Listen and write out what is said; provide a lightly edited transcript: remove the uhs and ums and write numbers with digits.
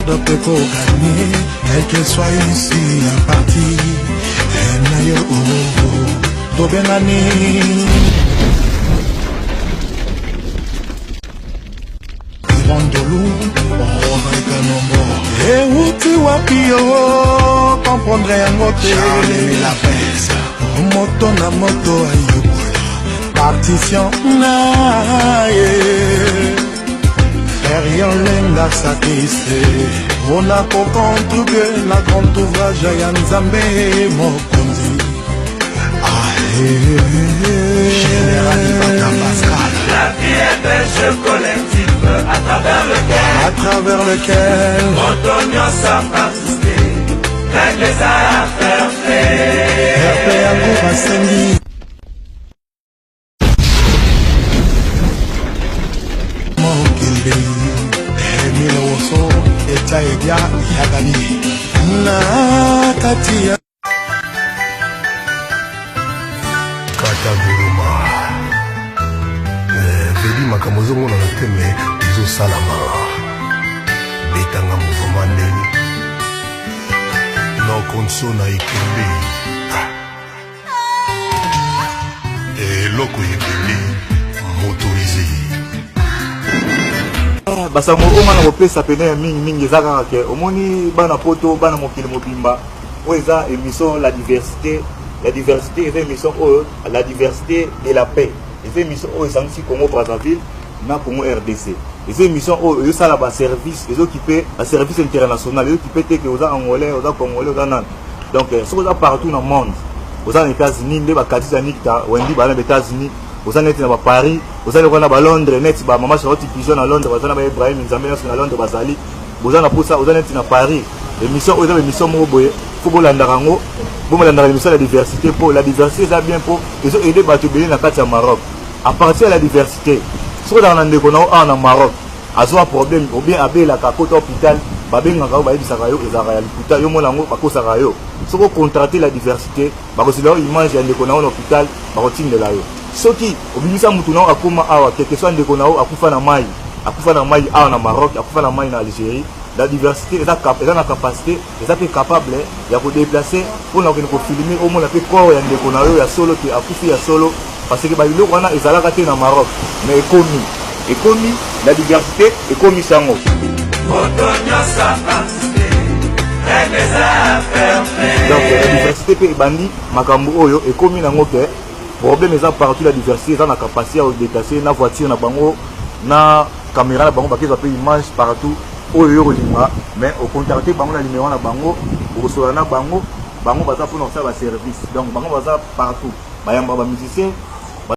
peut gagner, quel que soit ici un parti. Nayo Tobengani. Irondolu, Kanombo. Et où tu wapio, comprendrait un moté. La peste, moto na moto ayukola. Partition naye. Derrière l'enga satisfait. On a pour contribuer la grande ouvrage à Nzambe Mokonzi. Général Ibaka Pascal. La vie est un jeu collectif à travers lequel Antonio s'en participer. Règles à faire faire. RP Amour Asengi. Mokilbe. Emile Oso. Eta Edia Yagani. Na Katia. Kata Guruma Vedi makamozongo na teme Izo salama Betanga mouvement ndeni No konso na ikembe Loko ikembe Motorisé basango oma na kopesa pene ya mingi ezaka ke omoni bana poto bana mokili mobimba oyo eza émission la diversité eza émission oyo la diversité et la paix eza émission oyo esangisi Congo Brazzaville na Congo RDC eza émission oyo ezosala baservice ezokipe baservice international ezokipe te ke oza angolais oza congolais oza nani donc soki oza partout na monde oza na États-Unis nde bakatisa nikta wendi bana na États-Unis oza neti na Paris oza leko na Londres neti ba mama Charlotte Pigeon na Londres baza na ba Ibrahim Nzambe na Londres bazali boza na posa oza neti na Paris émission oyo eza émission moko boye faut bolanda rango bomalanda l'émission la diversité pour la diversité eza bien pour ezo aider bato bele na kati ya Maroc à partir de la diversité soki dans ndeko na o na Maroc azo un problème ou bien abela ka kota hôpital babengaka bayebisaka yo ezaka ya liputa yo mona ngo bakosaka yo soki contracter la diversité bakosila yo image ya ndeko na o na hôpital bakotindela yo soki obimisa mutu na akoma awa quelque soit ndeko na o akufa na mai awa na Maroc akufa na mai na Algérie la diversité eza na capacité eza pe capable ya ko déplacer pour na ko filmer au moins pe corps ya ndeko na yo ya solo te akufi ya solo parce que ba biloko wana ezalaka te na Maroc mais ekomi la diversité ekomi sango donc la diversité pe ebandi makambo oyo ekomi nango ke problème eza partout la diversité eza na capacité à déplacer na voiture na bango na caméra na bango bakezwa pe image partout oyo yo kolinga mais au contacter bango na numéro na bango okosola na bango baza mpona kosala baservice donc bango baza partout bayamba bamusicien